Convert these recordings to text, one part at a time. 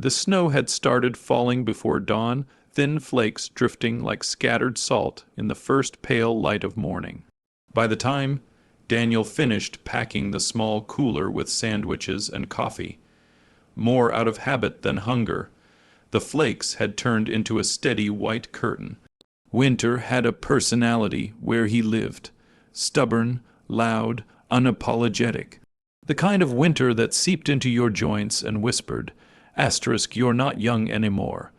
The snow had started falling before dawn, thin flakes drifting like scattered salt in the first pale light of morning. By the time Daniel finished packing the small cooler with sandwiches and coffee, more out of habit than hunger, the flakes had turned into a steady white curtain. Winter had a personality where he lived, stubborn, loud, unapologetic. The kind of winter that seeped into your joints and whispered, "Asterisk, you're not young anymore."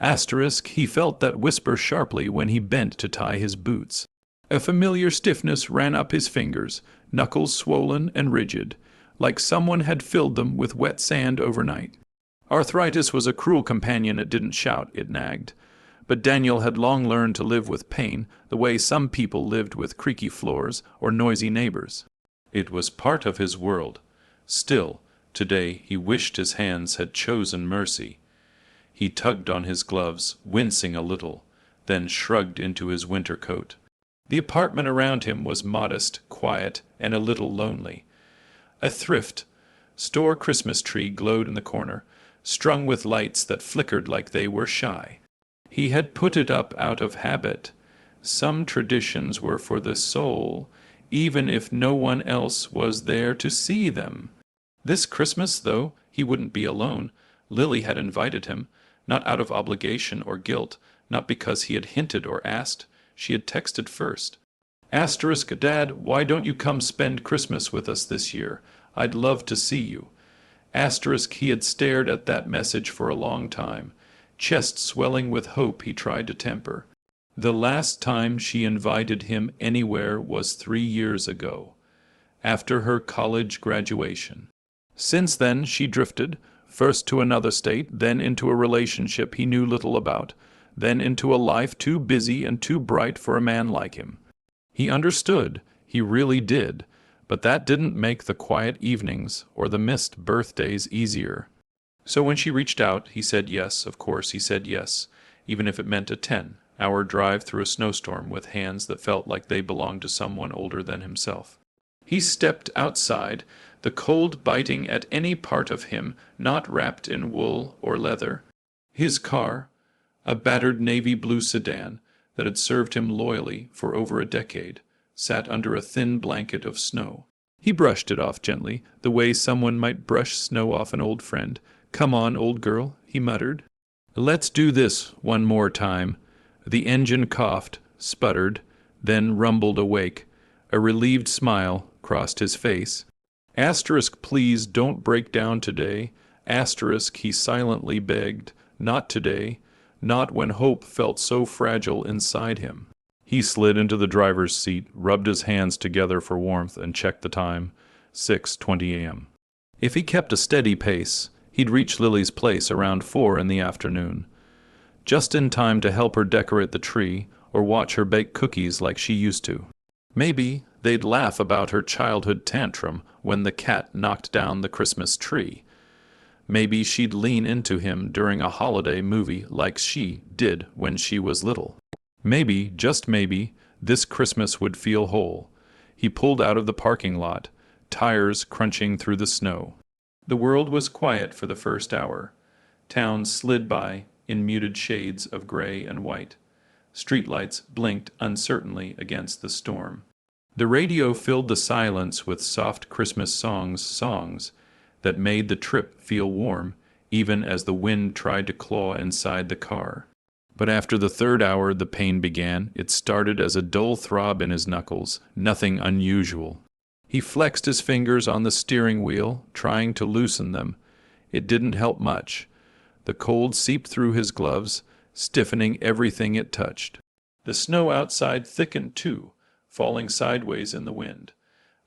Asterisk, he felt that whisper sharply when he bent to tie his boots. A familiar stiffness ran up his fingers, knuckles swollen and rigid, like someone had filled them with wet sand overnight. Arthritis was a cruel companion. It didn't shout, it nagged. But Daniel had long learned to live with pain the way some people lived with creaky floors or noisy neighbors. It was part of his world. Still, today he wished his hands had chosen mercy. He tugged on his gloves, wincing a little, then shrugged into his winter coat. The apartment around him was modest, quiet, and a little lonely. A thrift store Christmas tree glowed in the corner, strung with lights that flickered like they were shy. He had put it up out of habit. Some traditions were for the soul, even if no one else was there to see them. This Christmas, though, he wouldn't be alone. Lily had invited him, not out of obligation or guilt, not because he had hinted or asked. She had texted first. Asterisk, Dad, why don't you come spend Christmas with us this year? I'd love to see you. Asterisk, he had stared at that message for a long time, chest swelling with hope he tried to temper. The last time she invited him anywhere was 3 years ago, after her college graduation. Since then she drifted, first to another state, then into a relationship he knew little about, then into a life too busy and too bright for a man like him. He understood, he really did, but that didn't make the quiet evenings or the missed birthdays easier. So when she reached out, he said yes, of course he said yes, even if it meant a 10-hour drive through a snowstorm with hands that felt like they belonged to someone older than himself. He stepped outside, the cold biting at any part of him not wrapped in wool or leather. His car, a battered navy blue sedan that had served him loyally for over a decade, sat under a thin blanket of snow. He brushed it off gently, the way someone might brush snow off an old friend. "Come on, old girl," he muttered. "Let's do this one more time." The engine coughed, sputtered, then rumbled awake. A relieved smile crossed his face. Asterisk, please don't break down today. Asterisk, he silently begged. Not today. Not when hope felt so fragile inside him. He slid into the driver's seat, rubbed his hands together for warmth, and checked the time. 6:20 a.m. If he kept a steady pace, he'd reach Lily's place around 4 in the afternoon, just in time to help her decorate the tree or watch her bake cookies like she used to. Maybe they'd laugh about her childhood tantrum when the cat knocked down the Christmas tree. Maybe she'd lean into him during a holiday movie like she did when she was little. Maybe, just maybe, this Christmas would feel whole. He pulled out of the parking lot, tires crunching through the snow. The world was quiet for the first hour. Town slid by in muted shades of gray and white. Streetlights blinked uncertainly against the storm. The radio filled the silence with soft Christmas songs that made the trip feel warm, even as the wind tried to claw inside the car. But after the third hour, the pain began. It started as a dull throb in his knuckles, nothing unusual. He flexed his fingers on the steering wheel, trying to loosen them. It didn't help much. The cold seeped through his gloves, stiffening everything it touched. The snow outside thickened too, falling sideways in the wind.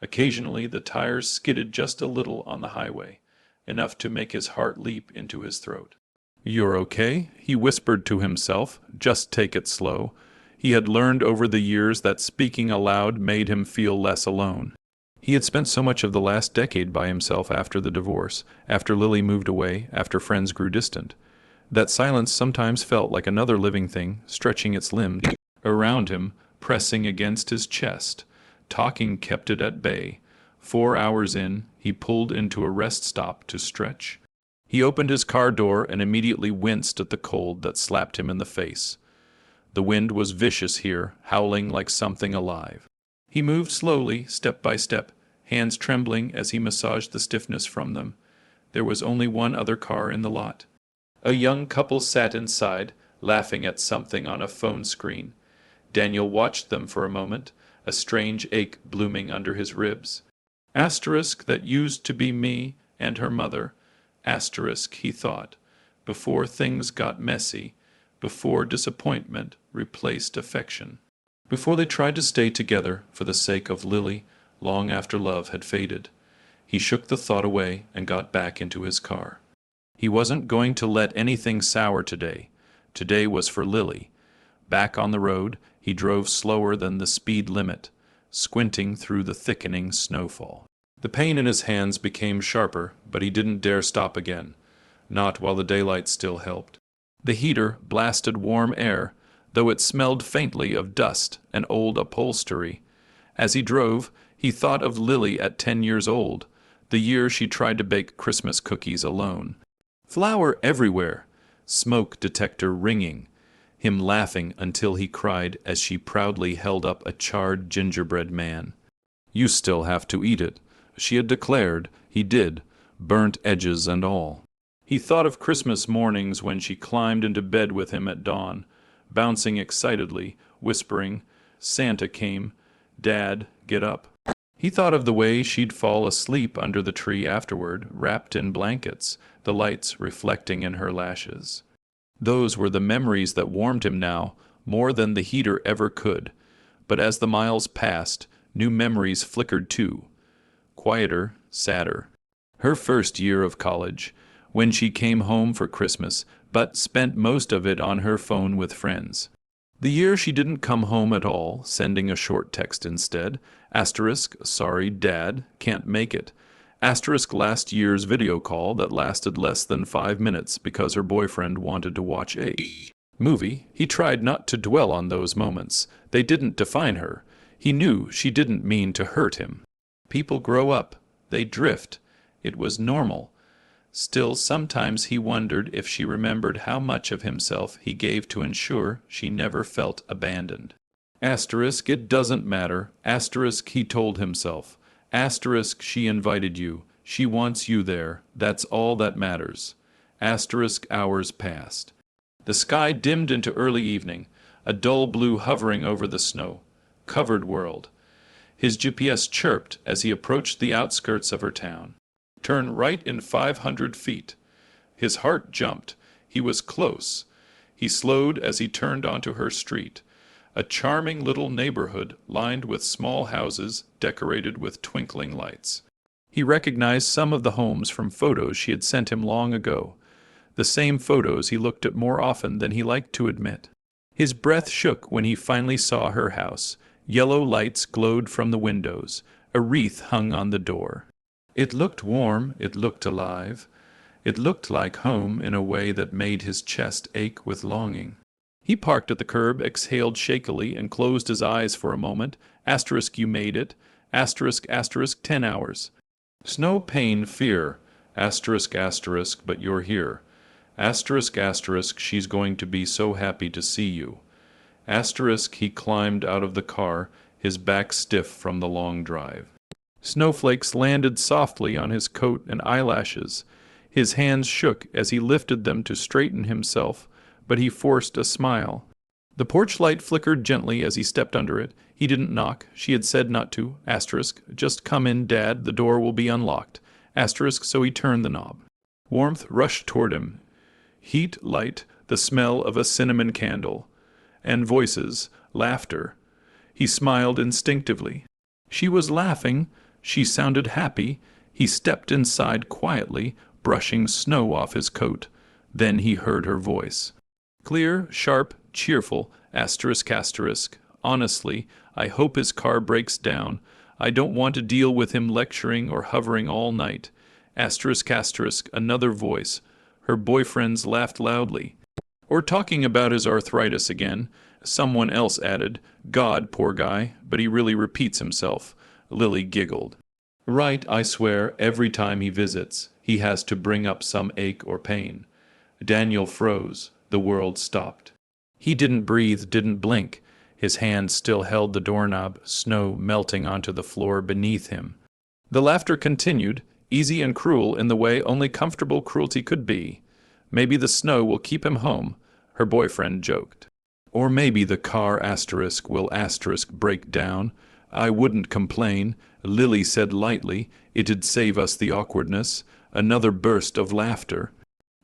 Occasionally the tires skidded just a little on the highway, enough to make his heart leap into his throat. "You're okay," he whispered to himself. "Just take it slow." He had learned over the years that speaking aloud made him feel less alone. He had spent so much of the last decade by himself after the divorce, after Lily moved away, after friends grew distant. That silence sometimes felt like another living thing, stretching its limbs around him, pressing against his chest. Talking kept it at bay. 4 hours in, he pulled into a rest stop to stretch. He opened his car door and immediately winced at the cold that slapped him in the face. The wind was vicious here, howling like something alive. He moved slowly, step by step, hands trembling as he massaged the stiffness from them. There was only one other car in the lot. A young couple sat inside, laughing at something on a phone screen. Daniel watched them for a moment, a strange ache blooming under his ribs. Asterisk that used to be me and her mother. Asterisk, he thought, before things got messy, before disappointment replaced affection. Before they tried to stay together for the sake of Lily, long after love had faded. He shook the thought away and got back into his car. He wasn't going to let anything sour today. Today was for Lily. Back on the road, he drove slower than the speed limit, squinting through the thickening snowfall. The pain in his hands became sharper, but he didn't dare stop again, not while the daylight still helped. The heater blasted warm air, though it smelled faintly of dust and old upholstery. As he drove, he thought of Lily at 10 years old, the year she tried to bake Christmas cookies alone. Flour everywhere, smoke detector ringing, him laughing until he cried as she proudly held up a charred gingerbread man. "You still have to eat it," she had declared. He did, burnt edges and all. He thought of Christmas mornings when she climbed into bed with him at dawn, bouncing excitedly, whispering, "Santa came. Dad, get up." He thought of the way she'd fall asleep under the tree afterward, wrapped in blankets, the lights reflecting in her lashes. Those were the memories that warmed him now, more than the heater ever could. But as the miles passed, new memories flickered too. Quieter, sadder. Her first year of college, when she came home for Christmas, but spent most of it on her phone with friends. The year she didn't come home at all, sending a short text instead. Asterisk, sorry, Dad, can't make it. Asterisk last year's video call that lasted less than 5 minutes because her boyfriend wanted to watch a movie. He tried not to dwell on those moments. They didn't define her. He knew she didn't mean to hurt him. People grow up. They drift. It was normal. Still, sometimes he wondered if she remembered how much of himself he gave to ensure she never felt abandoned. Asterisk, it doesn't matter. Asterisk, he told himself. Asterisk, she invited you. She wants you there. That's all that matters. Asterisk, hours passed. The sky dimmed into early evening, a dull blue hovering over the snow. Covered world. His GPS chirped as he approached the outskirts of her town. Turn right in 500 feet. His heart jumped. He was close. He slowed as he turned onto her street. A charming little neighborhood lined with small houses decorated with twinkling lights. He recognized some of the homes from photos she had sent him long ago, the same photos he looked at more often than he liked to admit. His breath shook when he finally saw her house. Yellow lights glowed from the windows. A wreath hung on the door. It looked warm, it looked alive. It looked like home in a way that made his chest ache with longing. He parked at the curb, exhaled shakily, and closed his eyes for a moment. Asterisk, you made it. Asterisk, asterisk, 10 hours. Snow, pain, fear. Asterisk, asterisk, but you're here. Asterisk, asterisk, she's going to be so happy to see you. Asterisk, he climbed out of the car, his back stiff from the long drive. Snowflakes landed softly on his coat and eyelashes. His hands shook as he lifted them to straighten himself, but he forced a smile. The porch light flickered gently as he stepped under it. He didn't knock. She had said not to. Asterisk, just come in, Dad. The door will be unlocked. Asterisk, so he turned the knob. Warmth rushed toward him. Heat, light, the smell of a cinnamon candle. And voices, laughter. He smiled instinctively. She was laughing. She sounded happy. He stepped inside quietly, brushing snow off his coat. Then he heard her voice. Clear, sharp, cheerful, asterisk, asterisk. Honestly, I hope his car breaks down. I don't want to deal with him lecturing or hovering all night. Asterisk, asterisk, another voice. Her boyfriends laughed loudly. Or talking about his arthritis again. Someone else added, God, poor guy, but he really repeats himself. Lily giggled. Right, I swear, every time he visits, he has to bring up some ache or pain. Daniel froze. The world stopped. He didn't breathe, didn't blink. His hand still held the doorknob, snow melting onto the floor beneath him. The laughter continued, easy and cruel in the way only comfortable cruelty could be. Maybe the snow will keep him home, her boyfriend joked. Or maybe the car asterisk will asterisk break down. I wouldn't complain, Lily said lightly. It'd save us the awkwardness. Another burst of laughter.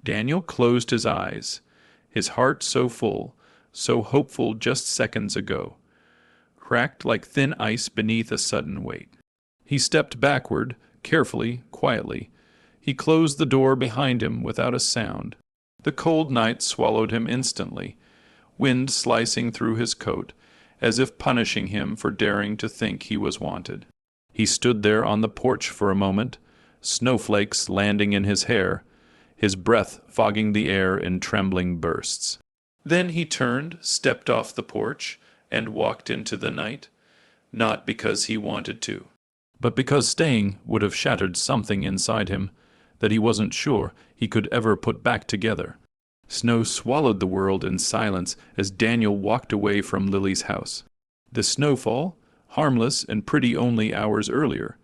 Daniel closed his eyes, his heart so full, so hopeful just seconds ago, cracked like thin ice beneath a sudden weight. He stepped backward, carefully, quietly. He closed the door behind him without a sound. The cold night swallowed him instantly, wind slicing through his coat, as if punishing him for daring to think he was wanted. He stood there on the porch for a moment, snowflakes landing in his hair, his breath fogging the air in trembling bursts. Then he turned, stepped off the porch, and walked into the night, not because he wanted to, but because staying would have shattered something inside him that he wasn't sure he could ever put back together. Snow swallowed the world in silence as Daniel walked away from Lily's house. The snowfall, harmless and pretty only hours earlier,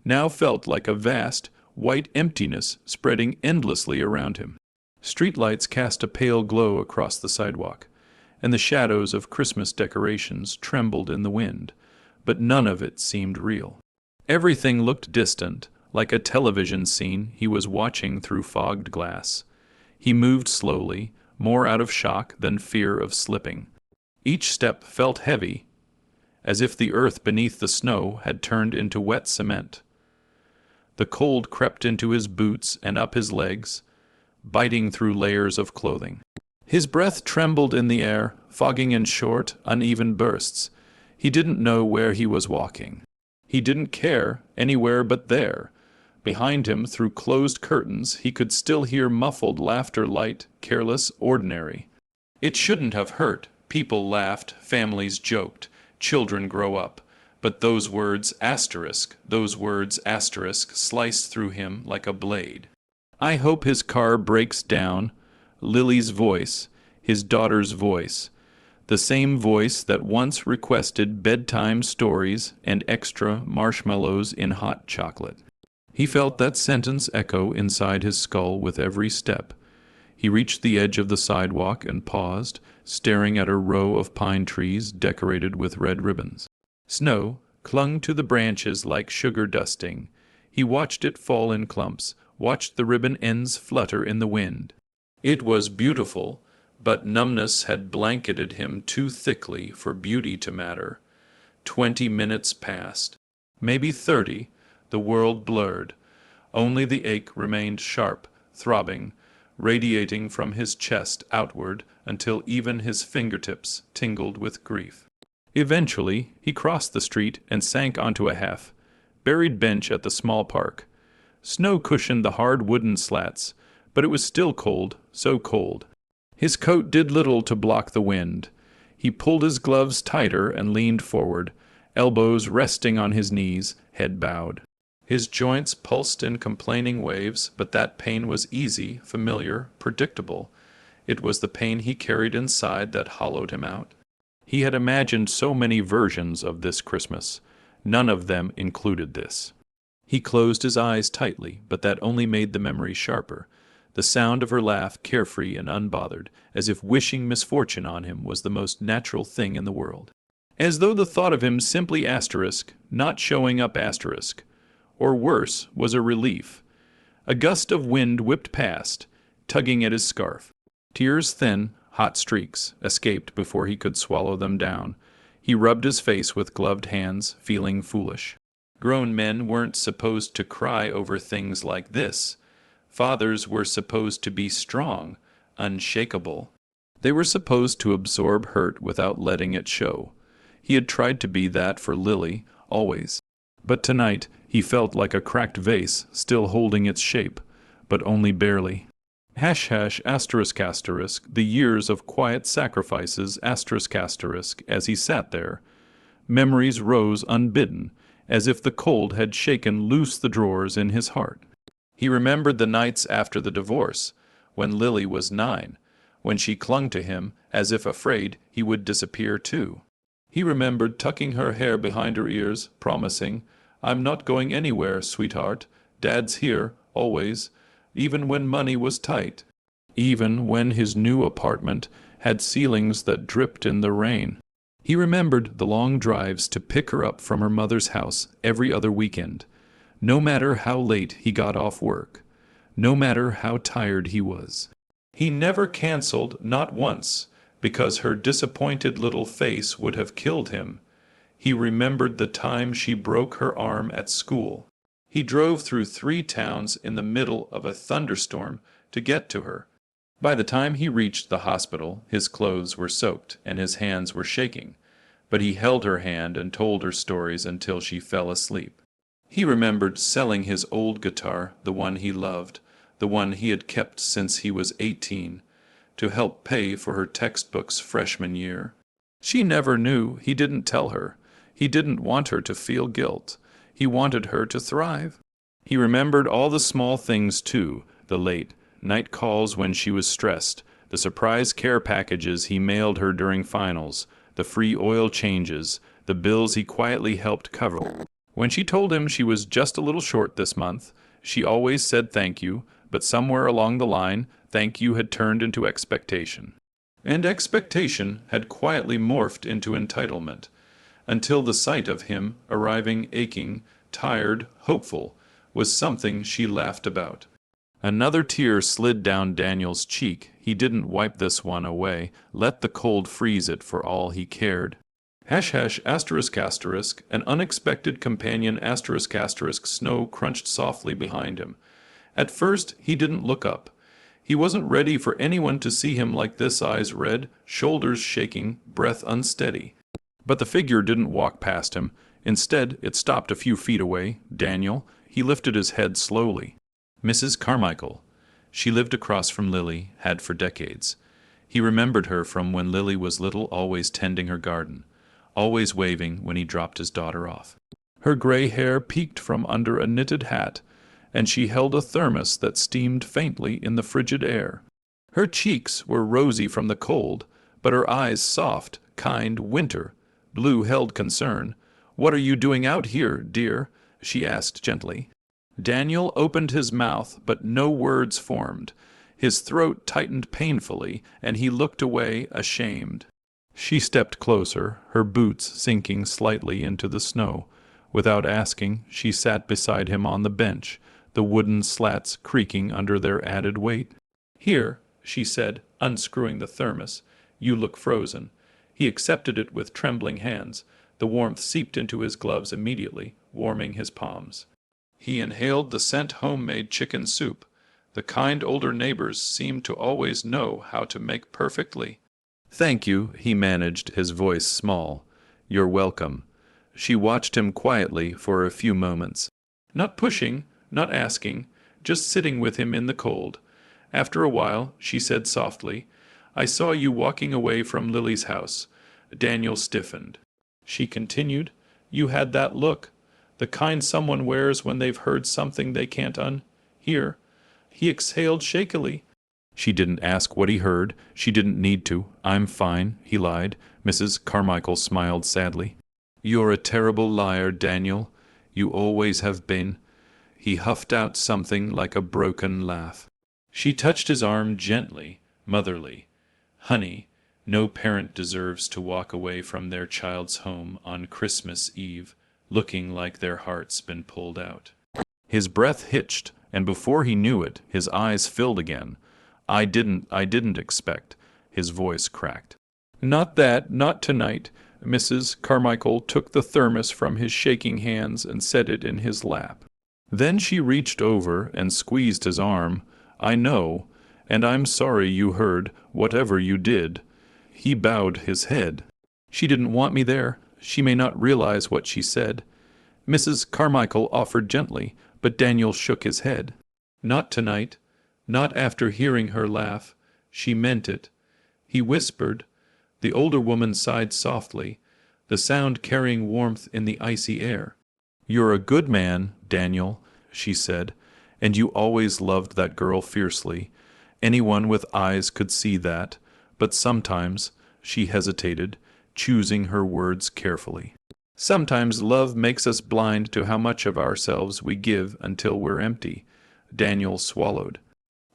now felt like a vast, white emptiness spreading endlessly around him. Streetlights cast a pale glow across the sidewalk, and the shadows of Christmas decorations trembled in the wind, but none of it seemed real. Everything looked distant, like a television scene he was watching through fogged glass. He moved slowly, more out of shock than fear of slipping. Each step felt heavy, as if the earth beneath the snow had turned into wet cement. The cold crept into his boots and up his legs, biting through layers of clothing. His breath trembled in the air, fogging in short, uneven bursts. He didn't know where he was walking. He didn't care, anywhere but there. Behind him, through closed curtains, he could still hear muffled laughter, light, careless, ordinary. It shouldn't have hurt. People laughed, families joked, children grow up. But those words asterisk sliced through him like a blade. I hope his car breaks down. Lily's voice, his daughter's voice, the same voice that once requested bedtime stories and extra marshmallows in hot chocolate. He felt that sentence echo inside his skull with every step. He reached the edge of the sidewalk and paused, staring at a row of pine trees decorated with red ribbons. Snow clung to the branches like sugar dusting. He watched it fall in clumps, watched the ribbon ends flutter in the wind. It was beautiful, but numbness had blanketed him too thickly for beauty to matter. 20 minutes passed, maybe 30, the world blurred. Only the ache remained sharp, throbbing, radiating from his chest outward until even his fingertips tingled with grief. Eventually, he crossed the street and sank onto a half-buried bench at the small park. Snow cushioned the hard wooden slats, but it was still cold, so cold. His coat did little to block the wind. He pulled his gloves tighter and leaned forward, elbows resting on his knees, head bowed. His joints pulsed in complaining waves, but that pain was easy, familiar, predictable. It was the pain he carried inside that hollowed him out. He had imagined so many versions of this Christmas. None of them included this. He closed his eyes tightly, but that only made the memory sharper. The sound of her laugh, carefree and unbothered, as if wishing misfortune on him was the most natural thing in the world. As though the thought of him simply not showing up or worse, was a relief. A gust of wind whipped past, tugging at his scarf. Tears thin, hot streaks, escaped before he could swallow them down. He rubbed his face with gloved hands, feeling foolish. Grown men weren't supposed to cry over things like this. Fathers were supposed to be strong, unshakable. They were supposed to absorb hurt without letting it show. He had tried to be that for Lily, always. But tonight he felt like a cracked vase still holding its shape, but only barely. #**, the years of quiet sacrifices ***, as he sat there. Memories rose unbidden, as if the cold had shaken loose the drawers in his heart. He remembered the nights after the divorce, when Lily was 9, when she clung to him as if afraid he would disappear too. He remembered tucking her hair behind her ears, promising, "I'm not going anywhere, sweetheart. Dad's here, always," even when money was tight, even when his new apartment had ceilings that dripped in the rain. He remembered the long drives to pick her up from her mother's house every other weekend, no matter how late he got off work, no matter how tired he was. He never canceled, not once, because her disappointed little face would have killed him. He remembered the time she broke her arm at school. He drove through 3 towns in the middle of a thunderstorm to get to her. By the time he reached the hospital, his clothes were soaked and his hands were shaking, but he held her hand and told her stories until she fell asleep. He remembered selling his old guitar, the one he loved, the one he had kept since he was 18, to help pay for her textbooks freshman year. She never knew. He didn't tell her. He didn't want her to feel guilt. He wanted her to thrive. He remembered all the small things too, the late night calls when she was stressed, the surprise care packages he mailed her during finals, the free oil changes, the bills he quietly helped cover. When she told him she was just a little short this month, she always said thank you, but somewhere along the line, thank you had turned into expectation. And expectation had quietly morphed into entitlement, until the sight of him arriving aching, tired, hopeful, was something she laughed about. Another tear slid down Daniel's cheek. He didn't wipe this one away, let the cold freeze it for all he cared. ***, an unexpected companion *** snow crunched softly behind him. At first he didn't look up. He wasn't ready for anyone to see him like this, eyes red, shoulders shaking, breath unsteady. But the figure didn't walk past him. Instead, it stopped a few feet away. Daniel. He lifted his head slowly. Mrs. Carmichael. She lived across from Lily, had for decades. He remembered her from when Lily was little, always tending her garden, always waving when he dropped his daughter off. Her gray hair peeked from under a knitted hat, and she held a thermos that steamed faintly in the frigid air. Her cheeks were rosy from the cold, but her eyes soft, kind, winter. Blue held concern. "What are you doing out here, dear?" she asked gently. Daniel opened his mouth, but no words formed. His throat tightened painfully, and he looked away, ashamed. She stepped closer, her boots sinking slightly into the snow. Without asking, she sat beside him on the bench, the wooden slats creaking under their added weight. "Here," she said, unscrewing the thermos. "You look frozen." He accepted it with trembling hands. The warmth seeped into his gloves immediately, warming his palms. He inhaled the scent homemade chicken soup. The kind older neighbors seemed to always know how to make perfectly. "Thank you," he managed, his voice small. "You're welcome." She watched him quietly for a few moments. Not pushing, not asking, just sitting with him in the cold. After a while, she said softly, "I saw you walking away from Lily's house." Daniel stiffened. She continued, "You had that look, the kind someone wears when they've heard something they can't unhear." He exhaled shakily. She didn't ask what he heard. She didn't need to. "I'm fine," he lied. Mrs. Carmichael smiled sadly. "You're a terrible liar, Daniel. You always have been." He huffed out something like a broken laugh. She touched his arm gently, motherly. "Honey, no parent deserves to walk away from their child's home on Christmas Eve, looking like their heart's been pulled out." His breath hitched, and before he knew it, his eyes filled again. I didn't expect." His voice cracked. "Not that, not tonight." Mrs. Carmichael took the thermos from his shaking hands and set it in his lap. Then she reached over and squeezed his arm. "I know, and I'm sorry you heard, whatever you did." He bowed his head. "She didn't want me there. She may not realize what she said." Mrs. Carmichael offered gently, but Daniel shook his head. "Not tonight. Not after hearing her laugh. She meant it." He whispered. The older woman sighed softly, the sound carrying warmth in the icy air. "You're a good man, Daniel," she said, "and you always loved that girl fiercely. Anyone with eyes could see that, but sometimes," she hesitated, choosing her words carefully. "Sometimes love makes us blind to how much of ourselves we give until we're empty." Daniel swallowed.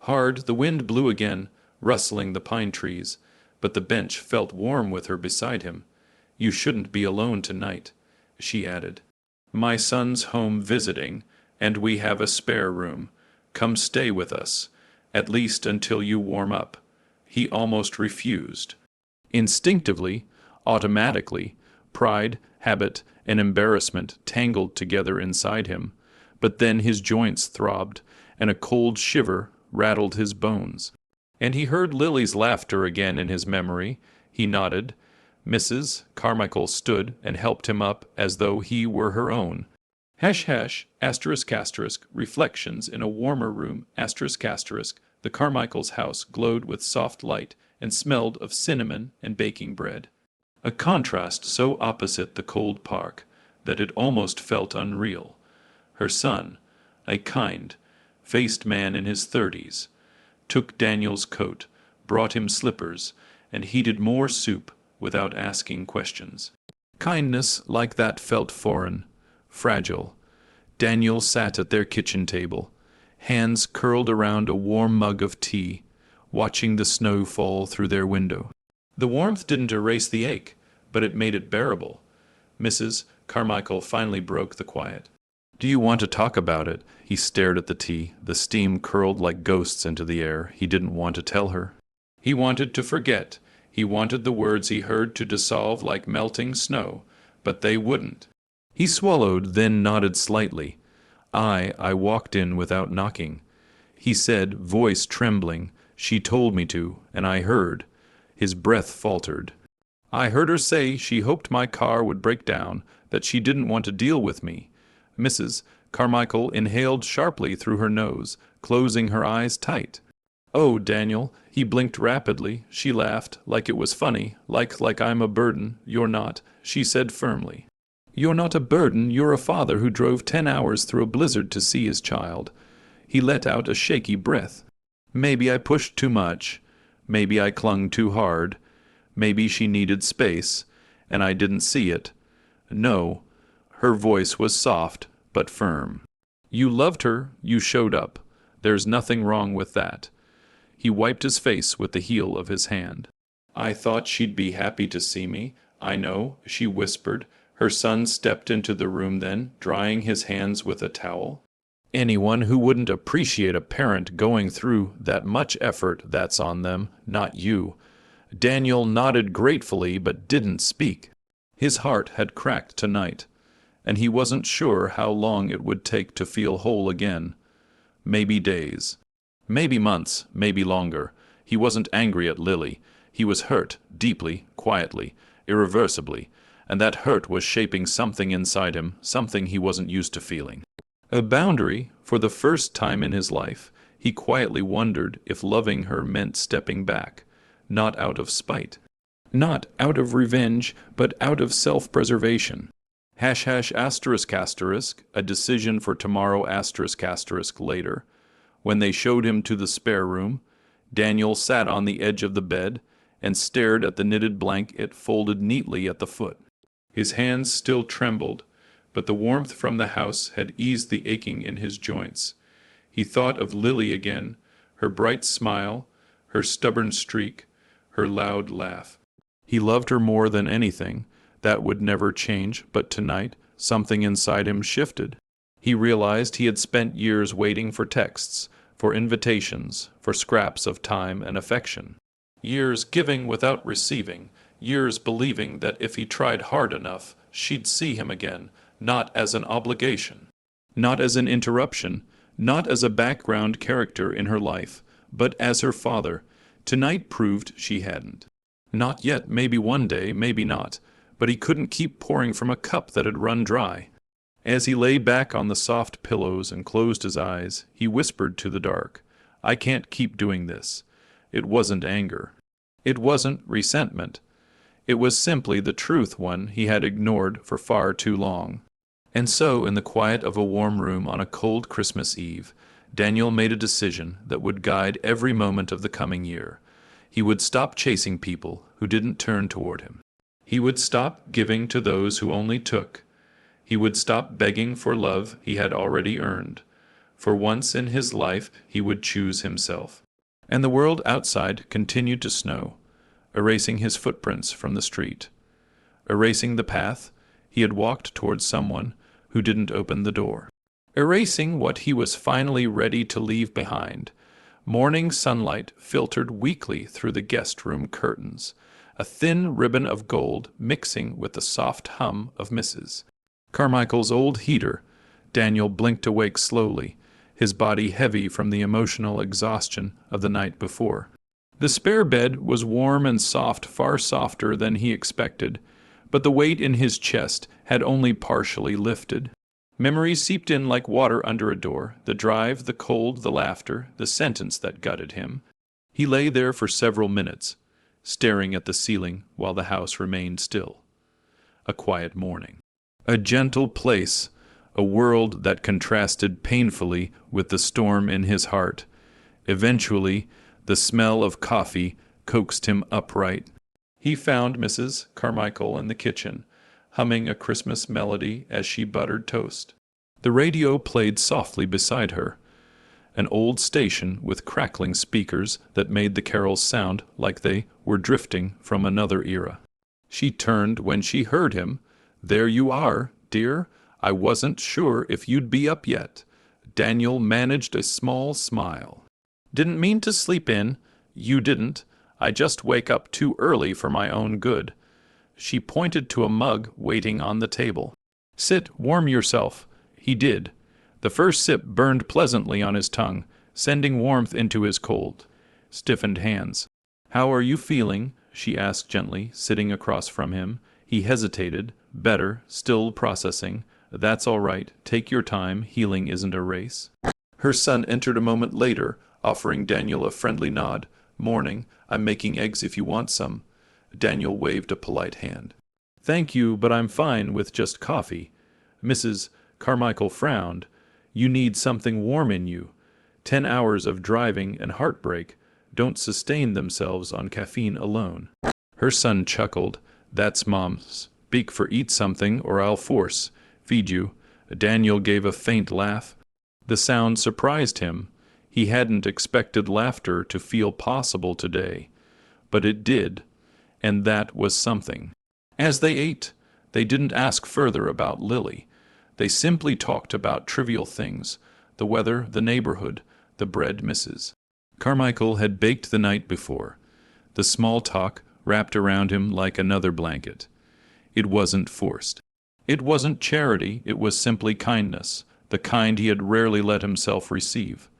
Hard, the wind blew again, rustling the pine trees, but the bench felt warm with her beside him. "You shouldn't be alone tonight," she added. "My son's home visiting, and we have a spare room. Come stay with us, at least until you warm up." He almost refused. Instinctively, automatically, pride, habit, and embarrassment tangled together inside him, but then his joints throbbed, and a cold shiver rattled his bones. And he heard Lily's laughter again in his memory. He nodded. Mrs. Carmichael stood and helped him up as though he were her own. **** reflections in a warmer room, ***, the Carmichael's house glowed with soft light and smelled of cinnamon and baking bread. A contrast so opposite the cold park that it almost felt unreal. Her son, a kind-faced man in his 30s, took Daniel's coat, brought him slippers, and heated more soup without asking questions. Kindness like that felt foreign, fragile. Daniel sat at their kitchen table, hands curled around a warm mug of tea, watching the snow fall through their window. The warmth didn't erase the ache, but it made it bearable. Mrs. Carmichael finally broke the quiet. "Do you want to talk about it?" He stared at the tea. The steam curled like ghosts into the air. He didn't want to tell her. He wanted to forget. He wanted the words he heard to dissolve like melting snow, but they wouldn't. He swallowed, then nodded slightly. I walked in without knocking," he said, voice trembling. "She told me to, and I heard." His breath faltered. "I heard her say she hoped my car would break down, that she didn't want to deal with me." Mrs. Carmichael inhaled sharply through her nose, closing her eyes tight. "Oh, Daniel." He blinked rapidly. She laughed, like it was funny, like I'm a burden. "You're not," she said firmly. "You're not a burden. You're a father who drove 10 hours through a blizzard to see his child." He let out a shaky breath. "Maybe I pushed too much. Maybe I clung too hard. Maybe she needed space, and I didn't see it. No." Her voice was soft, but firm. "You loved her. You showed up. There's nothing wrong with that." He wiped his face with the heel of his hand. "I thought she'd be happy to see me. I know," she whispered. Her son stepped into the room then, drying his hands with a towel. "Anyone who wouldn't appreciate a parent going through that much effort, that's on them, not you." Daniel nodded gratefully but didn't speak. His heart had cracked tonight, and he wasn't sure how long it would take to feel whole again. Maybe days. Maybe months, maybe longer. He wasn't angry at Lily. He was hurt, deeply, quietly, irreversibly, and that hurt was shaping something inside him, something he wasn't used to feeling. A boundary, for the first time in his life, he quietly wondered if loving her meant stepping back, not out of spite, not out of revenge, but out of self-preservation. #***, a decision for tomorrow *** later. When they showed him to the spare room, Daniel sat on the edge of the bed and stared at the knitted blanket folded neatly at the foot. His hands still trembled, but the warmth from the house had eased the aching in his joints. He thought of Lily again, her bright smile, her stubborn streak, her loud laugh. He loved her more than anything. That would never change, but tonight something inside him shifted. He realized he had spent years waiting for texts, for invitations, for scraps of time and affection. Years giving without receiving, years believing that if he tried hard enough, she'd see him again, not as an obligation, not as an interruption, not as a background character in her life, but as her father. Tonight proved she hadn't. Not yet, maybe one day, maybe not, but he couldn't keep pouring from a cup that had run dry. As he lay back on the soft pillows and closed his eyes, he whispered to the dark, "I can't keep doing this." It wasn't anger. It wasn't resentment. It was simply the truth one he had ignored for far too long. And so, in the quiet of a warm room on a cold Christmas Eve, Daniel made a decision that would guide every moment of the coming year. He would stop chasing people who didn't turn toward him. He would stop giving to those who only took. He would stop begging for love he had already earned. For once in his life he would choose himself. And the world outside continued to snow, erasing his footprints from the street, erasing the path he had walked towards someone who didn't open the door, erasing what he was finally ready to leave behind. Morning sunlight filtered weakly through the guest room curtains, a thin ribbon of gold mixing with the soft hum of Mrs. Carmichael's old heater. Daniel blinked awake slowly, his body heavy from the emotional exhaustion of the night before. The spare bed was warm and soft, far softer than he expected, but the weight in his chest had only partially lifted. Memories seeped in like water under a door, the drive, the cold, the laughter, the sentence that gutted him. He lay there for several minutes, staring at the ceiling while the house remained still. A quiet morning. A gentle place, a world that contrasted painfully with the storm in his heart. Eventually, the smell of coffee coaxed him upright. He found Mrs. Carmichael in the kitchen, humming a Christmas melody as she buttered toast. The radio played softly beside her, an old station with crackling speakers that made the carols sound like they were drifting from another era. She turned when she heard him. "There you are, dear. I wasn't sure if you'd be up yet." Daniel managed a small smile. "Didn't mean to sleep in." "You didn't. I just wake up too early for my own good." She pointed to a mug waiting on the table. "Sit, warm yourself." He did. The first sip burned pleasantly on his tongue, sending warmth into his cold, stiffened hands. "How are you feeling?" she asked gently, sitting across from him. He hesitated. Better, still processing. "That's all right. Take your time. Healing isn't a race." Her son entered a moment later, offering Daniel a friendly nod. "Morning. I'm making eggs if you want some." Daniel waved a polite hand. "Thank you, but I'm fine with just coffee." Mrs. Carmichael frowned. "You need something warm in you. 10 hours of driving and heartbreak don't sustain themselves on caffeine alone." Her son chuckled. "That's Mom's. Speak for eat something or I'll feed you." Daniel gave a faint laugh. The sound surprised him. He hadn't expected laughter to feel possible today, but it did, and that was something. As they ate, they didn't ask further about Lily. They simply talked about trivial things, the weather, the neighborhood, the bread Mrs. Carmichael had baked the night before. The small talk wrapped around him like another blanket. It wasn't forced. It wasn't charity, it was simply kindness, the kind he had rarely let himself receive.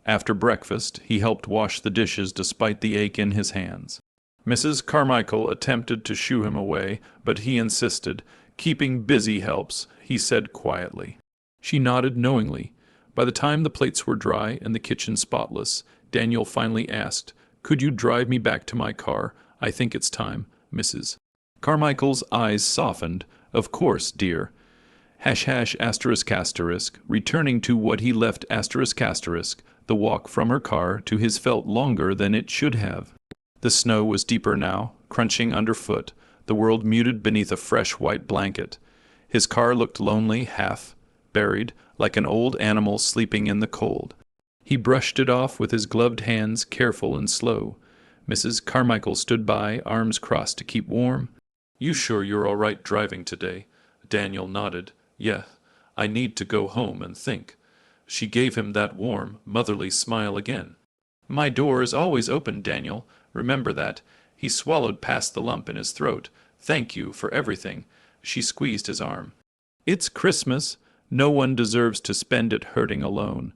After breakfast, he helped wash the dishes despite the ache in his hands. Mrs. Carmichael attempted to shoo him away, but he insisted. "Keeping busy helps," he said quietly. She nodded knowingly. By the time the plates were dry and the kitchen spotless, Daniel finally asked, "Could you drive me back to my car? I think it's time." Mrs. Carmichael's eyes softened. "Of course, dear." ****, returning to what he left ***, the walk from her car to his felt longer than it should have. The snow was deeper now, crunching underfoot, the world muted beneath a fresh white blanket. His car looked lonely, half buried, like an old animal sleeping in the cold. He brushed it off with his gloved hands, careful and slow. Mrs. Carmichael stood by, arms crossed to keep warm. "You sure you're all right driving today?" Daniel nodded. "Yeah, I need to go home and think." She gave him that warm, motherly smile again. "My door is always open, Daniel. Remember that." He swallowed past the lump in his throat. "Thank you for everything." She squeezed his arm. "It's Christmas. No one deserves to spend it hurting alone."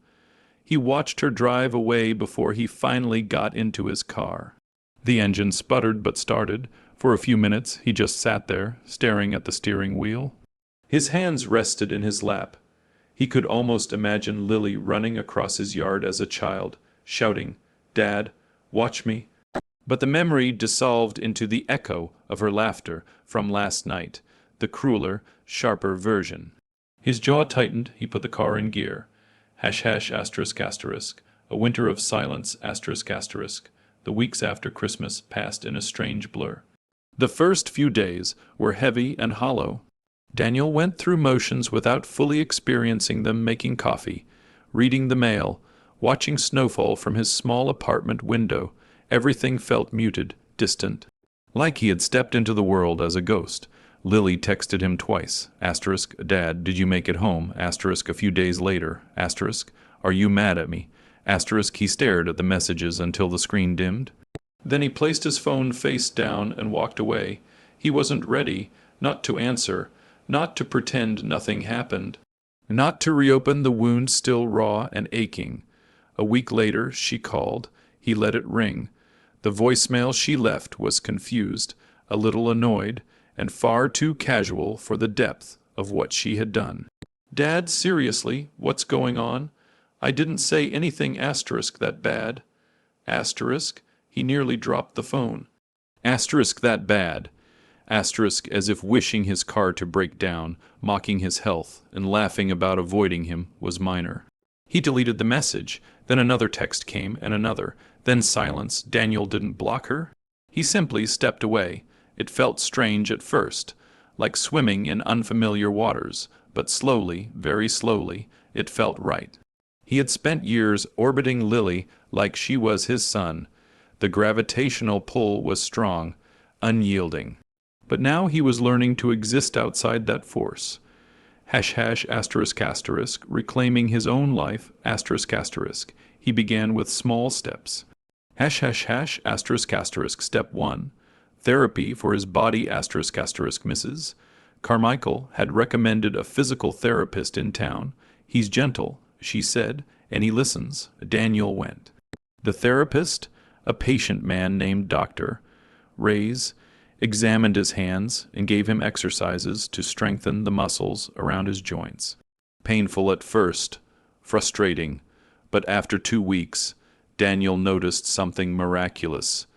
He watched her drive away before he finally got into his car. The engine sputtered but started. For a few minutes he just sat there, staring at the steering wheel. His hands rested in his lap. He could almost imagine Lily running across his yard as a child, shouting, "Dad, watch me." But the memory dissolved into the echo of her laughter from last night, the crueler, sharper version. His jaw tightened. He put the car in gear. Hash hash asterisk asterisk. A winter of silence asterisk asterisk. The weeks after Christmas passed in a strange blur. The first few days were heavy and hollow. Daniel went through motions without fully experiencing them, making coffee, reading the mail, watching snowfall from his small apartment window. Everything felt muted, distant, like he had stepped into the world as a ghost. Lily texted him twice. Asterisk, Dad, did you make it home? Asterisk, a few days later. Asterisk, are you mad at me? Asterisk, he stared at the messages until the screen dimmed. Then he placed his phone face down and walked away. He wasn't ready, not to answer, not to pretend nothing happened, not to reopen the wound still raw and aching. A week later, she called. He let it ring. The voicemail she left was confused, a little annoyed, and far too casual for the depth of what she had done. Dad, seriously, what's going on? I didn't say anything asterisk that bad. Asterisk, he nearly dropped the phone. Asterisk that bad. Asterisk as if wishing his car to break down, mocking his health, and laughing about avoiding him was minor. He deleted the message. Then another text came, and another. Then silence. Daniel didn't block her. He simply stepped away. It felt strange at first, like swimming in unfamiliar waters, but slowly, very slowly, it felt right. He had spent years orbiting Lily like she was his sun. The gravitational pull was strong, unyielding. But now he was learning to exist outside that force. Hash hash asterisk asterisk, reclaiming his own life asterisk asterisk. He began with small steps. Hash hash hash asterisk asterisk, step 1. Therapy for his body asterisk asterisk Mrs. Carmichael had recommended a physical therapist in town. He's gentle, she said, and he listens. Daniel went. The therapist, a patient man named Dr. Reyes, examined his hands and gave him exercises to strengthen the muscles around his joints. Painful at first, frustrating, but after 2 weeks, Daniel noticed something miraculous.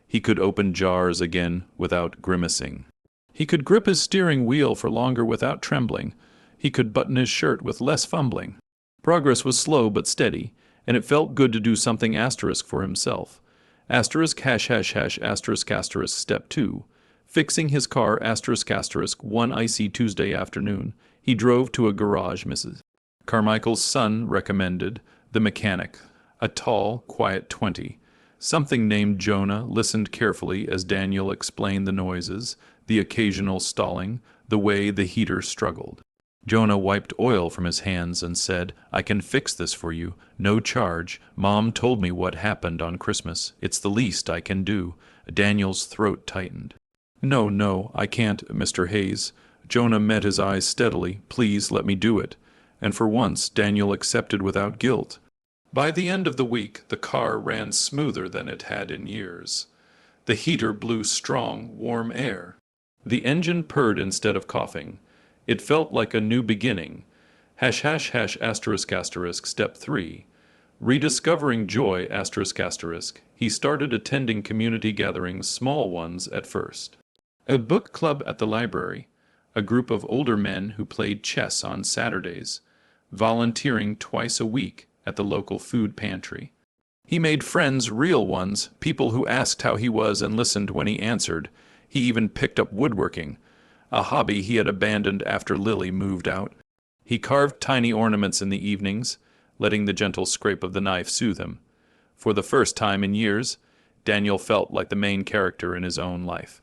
He could open jars again without grimacing. He could grip his steering wheel for longer without trembling. He could button his shirt with less fumbling. Progress was slow but steady, and it felt good to do something asterisk for himself. Asterisk hash hash hash asterisk asterisk step 2. Fixing his car asterisk asterisk one icy Tuesday afternoon. He drove to a garage Mrs. Carmichael's son recommended, the mechanic, a tall, quiet 20. Something named Jonah listened carefully as Daniel explained the noises, the occasional stalling, the way the heater struggled. Jonah wiped oil from his hands and said, I can fix this for you, no charge. Mom told me what happened on Christmas. It's the least I can do. Daniel's throat tightened. No, I can't, Mr. Hayes. Jonah met his eyes steadily. Please let me do it. And for once, Daniel accepted without guilt. By the end of the week, the car ran smoother than it had in years. The heater blew strong, warm air. The engine purred instead of coughing. It felt like a new beginning. Hash hash hash asterisk asterisk step 3. Rediscovering joy asterisk asterisk. He started attending community gatherings, small ones at first. A book club at the library. A group of older men who played chess on Saturdays. Volunteering twice a week at the local food pantry. He made friends, real ones, people who asked how he was and listened when he answered. He even picked up woodworking, a hobby he had abandoned after Lily moved out. He carved tiny ornaments in the evenings, letting the gentle scrape of the knife soothe him. For the first time in years, Daniel felt like the main character in his own life.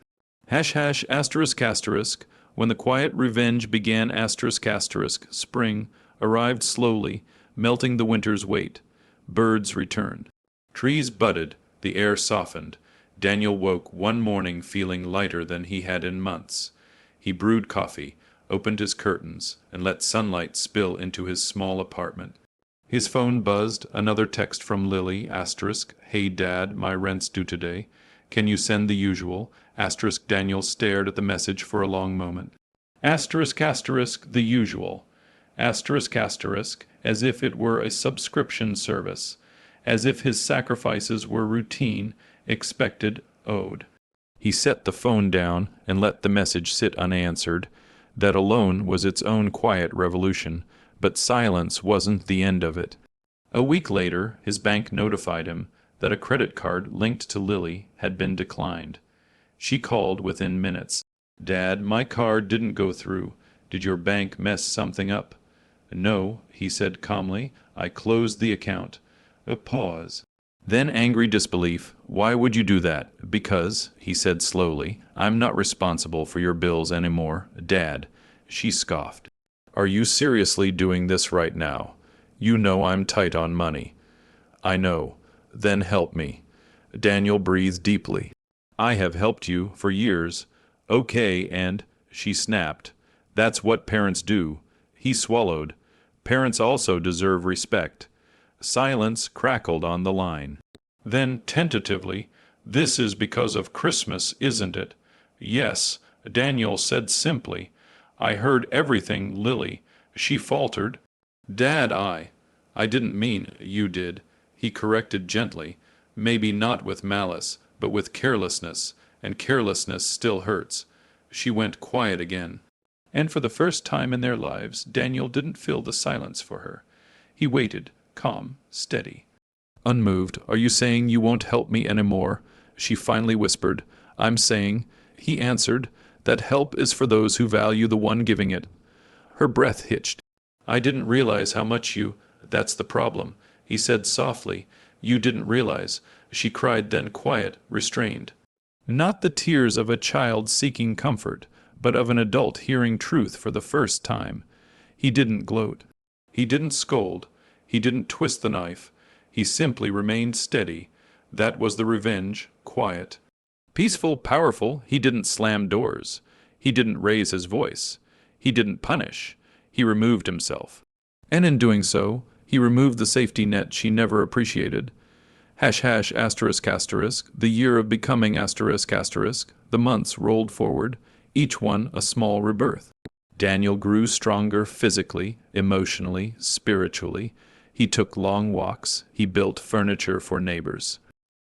Hash hash asterisk asterisk, when the quiet revenge began asterisk asterisk, spring arrived slowly, melting the winter's weight. Birds returned. Trees budded, the air softened. Daniel woke one morning feeling lighter than he had in months. He brewed coffee, opened his curtains, and let sunlight spill into his small apartment. His phone buzzed, another text from Lily, asterisk, Hey Dad, my rent's due today. Can you send the usual? Asterisk Daniel stared at the message for a long moment. Asterisk asterisk, the usual. Asterisk asterisk, as if it were a subscription service, as if his sacrifices were routine, expected, owed. He set the phone down and let the message sit unanswered. That alone was its own quiet revolution, but silence wasn't the end of it. A week later, his bank notified him that a credit card linked to Lily had been declined. She called within minutes. "Dad, my card didn't go through. Did your bank mess something up?" "No," he said calmly. "I closed the account." A pause. Then angry disbelief. "Why would you do that?" "Because," he said slowly, "I'm not responsible for your bills anymore, Dad." She scoffed. "Are you seriously doing this right now? You know I'm tight on money." "I know." "Then help me." Daniel breathed deeply. "I have helped you for years." "Okay, and—" She snapped. "That's what parents do." He swallowed. "Parents also deserve respect." Silence crackled on the line. Then, tentatively, "This is because of Christmas, isn't it?" "Yes," Daniel said simply. "I heard everything, Lily." She faltered. "Dad, I didn't mean you did," he corrected gently. "Maybe not with malice, but with carelessness, and carelessness still hurts." She went quiet again. And for the first time in their lives, Daniel didn't fill the silence for her. He waited, calm, steady. Unmoved. "Are you saying you won't help me anymore?" She finally whispered. "I'm saying," he answered, "that help is for those who value the one giving it." Her breath hitched. "I didn't realize how much you— That's the problem," he said softly. "You didn't realize." She cried then, quiet, restrained. Not the tears of a child seeking comfort, but of an adult hearing truth for the first time. He didn't gloat. He didn't scold. He didn't twist the knife. He simply remained steady. That was the revenge, quiet. Peaceful, powerful. He didn't slam doors. He didn't raise his voice. He didn't punish. He removed himself. And in doing so, he removed the safety net she never appreciated. ****, the year of becoming ****, the months rolled forward, each one a small rebirth. Daniel grew stronger physically, emotionally, spiritually. He took long walks. He built furniture for neighbors.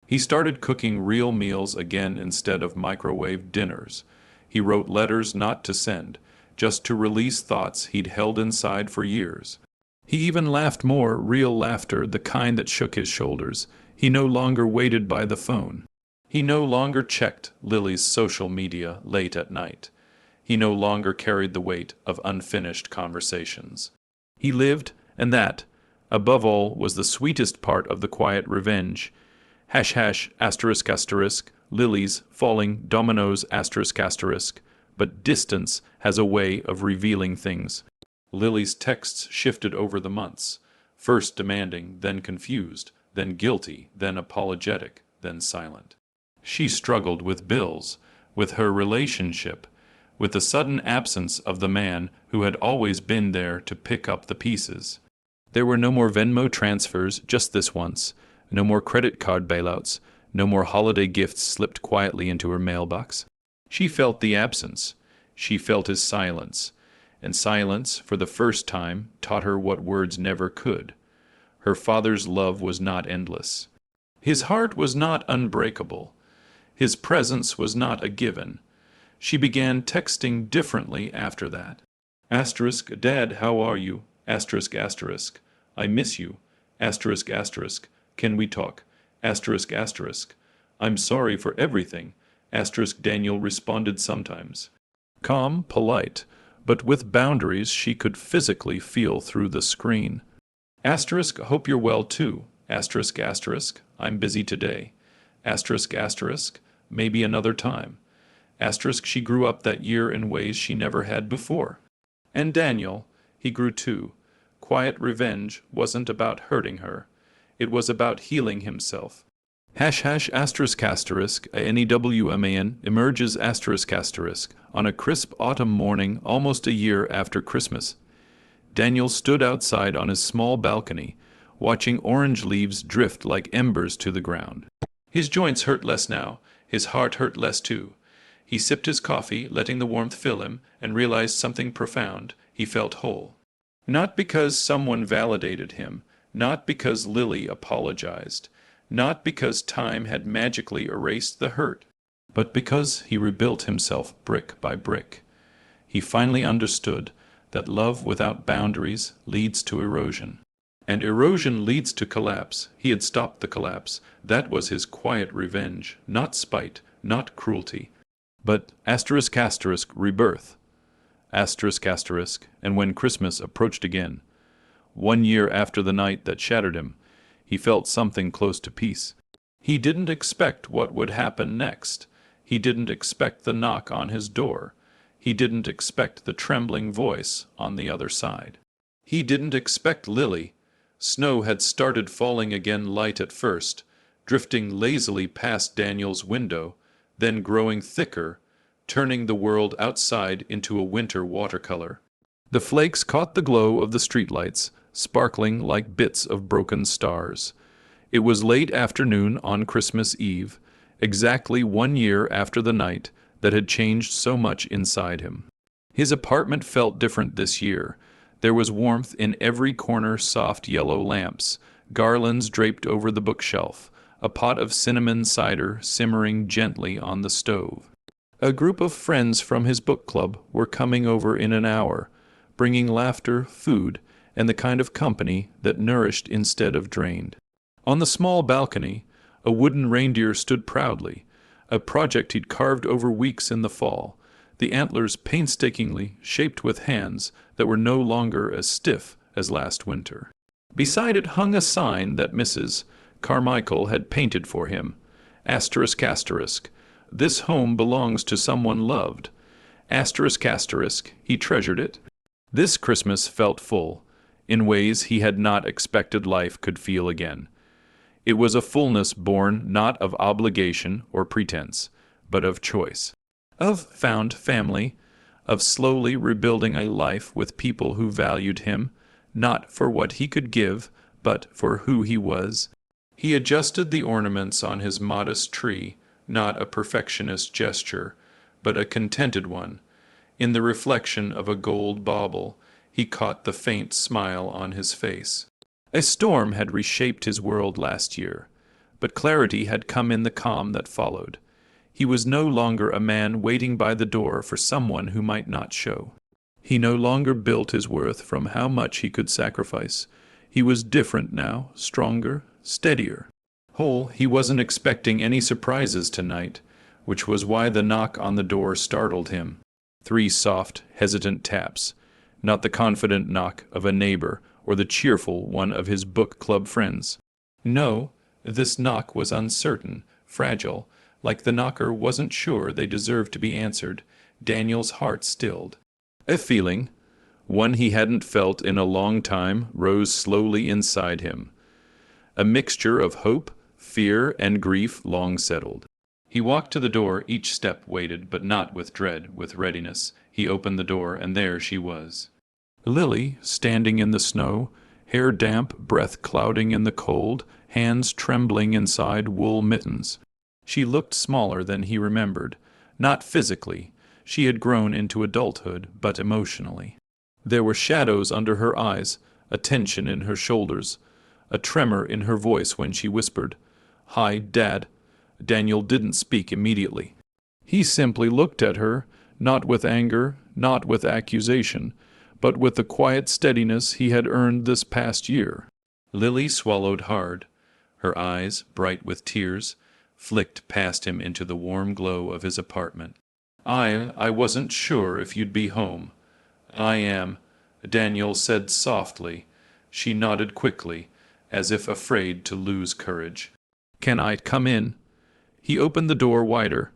He started cooking real meals again instead of microwave dinners. He wrote letters not to send, just to release thoughts he'd held inside for years. He even laughed more, real laughter, the kind that shook his shoulders. He no longer waited by the phone. He no longer checked Lily's social media late at night. He no longer carried the weight of unfinished conversations. He lived, and that, above all, was the sweetest part of the quiet revenge. ****, Lily's falling dominoes ****, but distance has a way of revealing things. Lily's texts shifted over the months, first demanding, then confused, then guilty, then apologetic, then silent. She struggled with bills, with her relationship, with the sudden absence of the man who had always been there to pick up the pieces. There were no more Venmo transfers, just this once, no more credit card bailouts, no more holiday gifts slipped quietly into her mailbox. She felt the absence. She felt his silence. And silence, for the first time, taught her what words never could. Her father's love was not endless. His heart was not unbreakable. His presence was not a given. She began texting differently after that. * Dad, how are you? ***. I miss you. ***. Can we talk? ***. I'm sorry for everything. Daniel responded sometimes. Calm, polite, but with boundaries she could physically feel through the screen. Hope you're well too. I'm busy today. Maybe another time. She grew up that year in ways she never had before. And Daniel, he grew too. Quiet revenge wasn't about hurting her. It was about healing himself. ****ANEWMAN emerges **** on a crisp autumn morning almost a year after Christmas. Daniel stood outside on his small balcony, watching orange leaves drift like embers to the ground. His joints hurt less now. His heart hurt less too. He sipped his coffee, letting the warmth fill him, and realized something profound. He felt whole. Not because someone validated him, not because Lily apologized, not because time had magically erased the hurt, but because he rebuilt himself brick by brick. He finally understood that love without boundaries leads to erosion. And erosion leads to collapse. He had stopped the collapse. That was his quiet revenge, not spite, not cruelty, but rebirth. And when Christmas approached again, 1 year after the night that shattered him, he felt something close to peace. He didn't expect what would happen next. He didn't expect the knock on his door. He didn't expect the trembling voice on the other side. He didn't expect Lily. Snow had started falling again, light at first, drifting lazily past Daniel's window, then growing thicker, turning the world outside into a winter watercolor. The flakes caught the glow of the streetlights, sparkling like bits of broken stars. It was late afternoon on Christmas Eve, exactly 1 year after the night that had changed so much inside him. His apartment felt different this year. There was warmth in every corner, soft yellow lamps, garlands draped over the bookshelf, a pot of cinnamon cider simmering gently on the stove. A group of friends from his book club were coming over in an hour, bringing laughter, food, and the kind of company that nourished instead of drained. On the small balcony, a wooden reindeer stood proudly, a project he'd carved over weeks in the fall, the antlers painstakingly shaped with hands that were no longer as stiff as last winter. Beside it hung a sign that Mrs. Carmichael had painted for him. **. This home belongs to someone loved. **. He treasured it. This Christmas felt full, in ways he had not expected life could feel again. It was a fullness born not of obligation or pretense, but of choice, of found family, of slowly rebuilding a life with people who valued him, not for what he could give, but for who he was. He adjusted the ornaments on his modest tree, not a perfectionist gesture, but a contented one. In the reflection of a gold bauble, he caught the faint smile on his face. A storm had reshaped his world last year, but clarity had come in the calm that followed. He was no longer a man waiting by the door for someone who might not show. He no longer built his worth from how much he could sacrifice. He was different now, stronger, steadier. Whole, he wasn't expecting any surprises tonight, which was why the knock on the door startled him. 3 soft, hesitant taps, not the confident knock of a neighbor or the cheerful one of his book club friends. No, this knock was uncertain, fragile, like the knocker wasn't sure they deserved to be answered. Daniel's heart stilled. A feeling, one he hadn't felt in a long time, rose slowly inside him. A mixture of hope, fear, and grief long settled. He walked to the door, each step weighted, but not with dread, with readiness. He opened the door, and there she was. Lily, standing in the snow, hair damp, breath clouding in the cold, hands trembling inside wool mittens. She looked smaller than he remembered, not physically. She had grown into adulthood, but emotionally. There were shadows under her eyes, a tension in her shoulders, a tremor in her voice when she whispered, "Hi, Dad." Daniel didn't speak immediately. He simply looked at her, not with anger, not with accusation, but with the quiet steadiness he had earned this past year. Lily swallowed hard. Her eyes, bright with tears, flicked past him into the warm glow of his apartment. I wasn't sure if you'd be home." "I am," Daniel said softly. She nodded quickly, as if afraid to lose courage. "Can I come in?" He opened the door wider.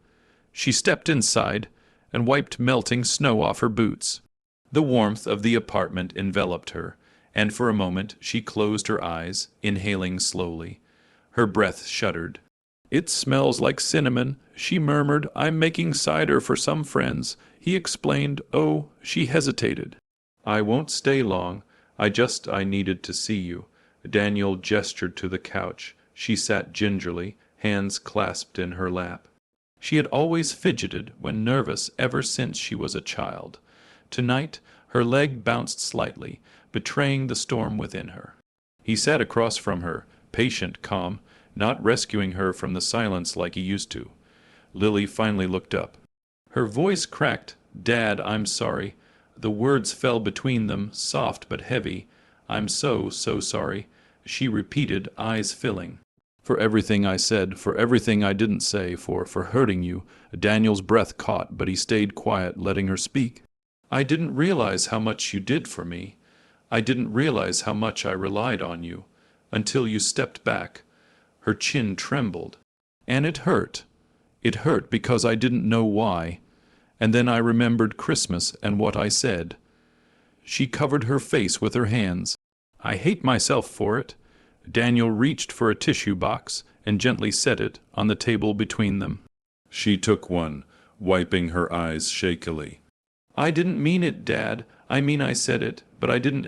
She stepped inside and wiped melting snow off her boots. The warmth of the apartment enveloped her, and for a moment she closed her eyes, inhaling slowly. Her breath shuddered. "It smells like cinnamon," she murmured. "I'm making cider for some friends." He explained. "Oh," she hesitated. "I won't stay long. I needed to see you." Daniel gestured to the couch. She sat gingerly, hands clasped in her lap. She had always fidgeted when nervous ever since she was a child. Tonight, her leg bounced slightly, betraying the storm within her. He sat across from her, patient, calm, not rescuing her from the silence like he used to. Lily finally looked up. Her voice cracked, Dad, I'm sorry. The words fell between them, soft but heavy. I'm so, so sorry, she repeated, eyes filling. For everything I said, for everything I didn't say, for hurting you. Daniel's breath caught, but he stayed quiet, letting her speak. I didn't realize how much you did for me. I didn't realize how much I relied on you, until you stepped back. Her chin trembled. And it hurt. It hurt because I didn't know why. And then I remembered Christmas and what I said. She covered her face with her hands. I hate myself for it. Daniel reached for a tissue box and gently set it on the table between them. She took one, wiping her eyes shakily. I didn't mean it, Dad. I mean I said it, but I didn't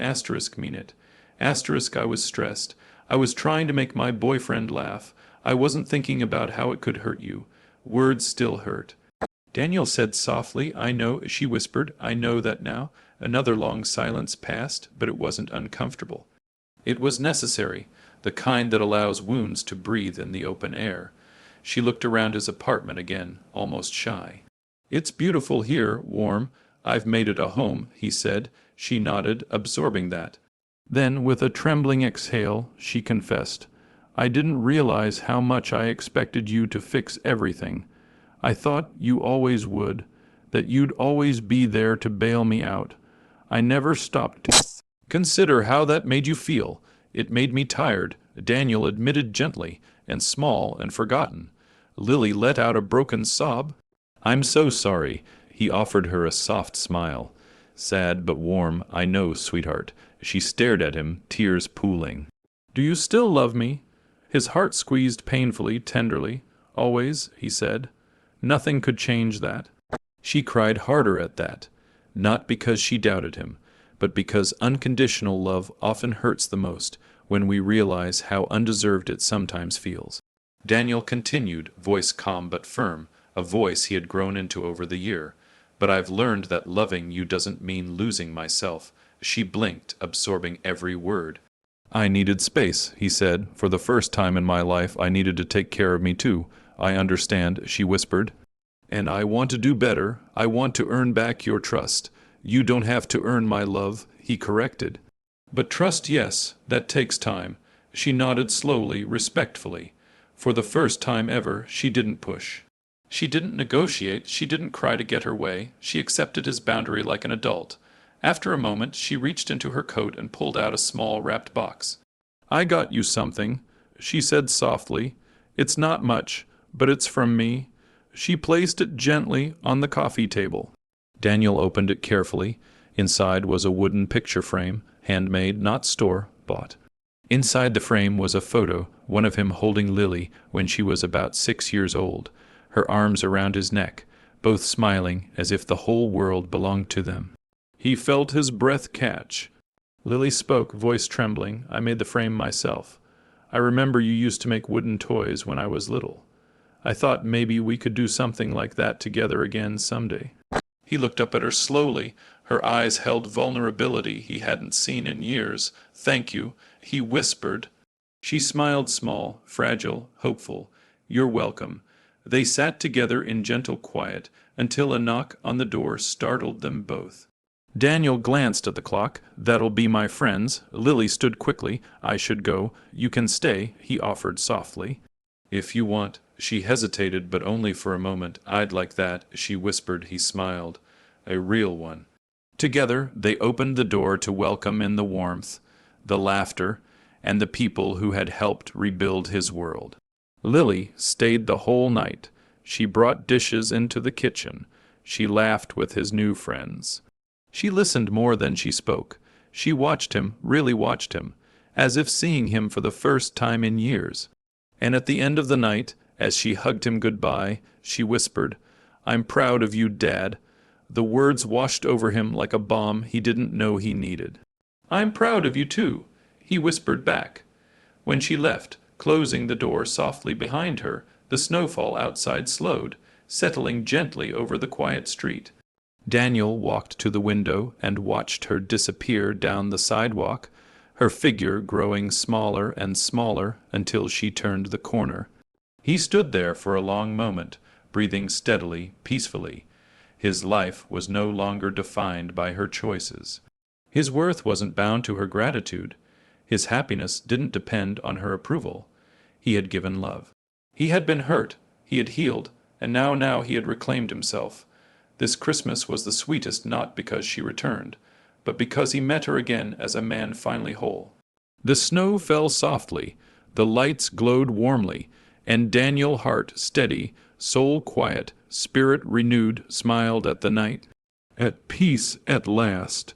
mean it. I was stressed. I was trying to make my boyfriend laugh. I wasn't thinking about how it could hurt you. Words still hurt. Daniel said softly, I know, she whispered, I know that now. Another long silence passed, but it wasn't uncomfortable. It was necessary, the kind that allows wounds to breathe in the open air. She looked around his apartment again, almost shy. It's beautiful here, warm. I've made it a home, he said. She nodded, absorbing that. Then, with a trembling exhale, she confessed, I didn't realize how much I expected you to fix everything. I thought you always would, that you'd always be there to bail me out. I never stopped to consider how that made you feel. It made me tired, Daniel admitted gently, and small and forgotten. Lily let out a broken sob. I'm so sorry. He offered her a soft smile. Sad but warm, I know, sweetheart. She stared at him, tears pooling. Do you still love me? His heart squeezed painfully, tenderly. Always, he said. Nothing could change that. She cried harder at that, not because she doubted him, but because unconditional love often hurts the most when we realize how undeserved it sometimes feels. Daniel continued, voice calm but firm, a voice he had grown into over the year. But I've learned that loving you doesn't mean losing myself. She blinked, absorbing every word. I needed space, he said. For the first time in my life, I needed to take care of me too. I understand, she whispered. And I want to do better. I want to earn back your trust. You don't have to earn my love, he corrected. But trust, yes, that takes time. She nodded slowly, respectfully. For the first time ever, she didn't push. She didn't negotiate, she didn't cry to get her way. She accepted his boundary like an adult. After a moment, she reached into her coat and pulled out a small wrapped box. I got you something, she said softly. It's not much, but it's from me. She placed it gently on the coffee table. Daniel opened it carefully. Inside was a wooden picture frame, handmade, not store-bought. Inside the frame was a photo, one of him holding Lily when she was about 6 years old, her arms around his neck, both smiling as if the whole world belonged to them. He felt his breath catch. Lily spoke, voice trembling. I made the frame myself. I remember you used to make wooden toys when I was little. I thought maybe we could do something like that together again someday. He looked up at her slowly. Her eyes held vulnerability he hadn't seen in years. Thank you, he whispered. She smiled small, fragile, hopeful. You're welcome. They sat together in gentle quiet until a knock on the door startled them both. Daniel glanced at the clock. That'll be my friends. Lily stood quickly. I should go. You can stay, he offered softly. If you want. She hesitated, but only for a moment. I'd like that, she whispered. He smiled. A real one. Together, they opened the door to welcome in the warmth, the laughter, and the people who had helped rebuild his world. Lily stayed the whole night. She brought dishes into the kitchen. She laughed with his new friends. She listened more than she spoke. She watched him, really watched him, as if seeing him for the first time in years. And at the end of the night, as she hugged him goodbye, she whispered, I'm proud of you, Dad. The words washed over him like a balm he didn't know he needed. I'm proud of you, too, he whispered back. When she left, closing the door softly behind her, the snowfall outside slowed, settling gently over the quiet street. Daniel walked to the window and watched her disappear down the sidewalk, her figure growing smaller and smaller until she turned the corner. He stood there for a long moment, breathing steadily, peacefully. His life was no longer defined by her choices. His worth wasn't bound to her gratitude. His happiness didn't depend on her approval. He had given love. He had been hurt, he had healed, and now he had reclaimed himself. This Christmas was the sweetest not because she returned, but because he met her again as a man finally whole. The snow fell softly, the lights glowed warmly, and Daniel, heart steady, soul quiet, spirit renewed, smiled at the night. At peace at last,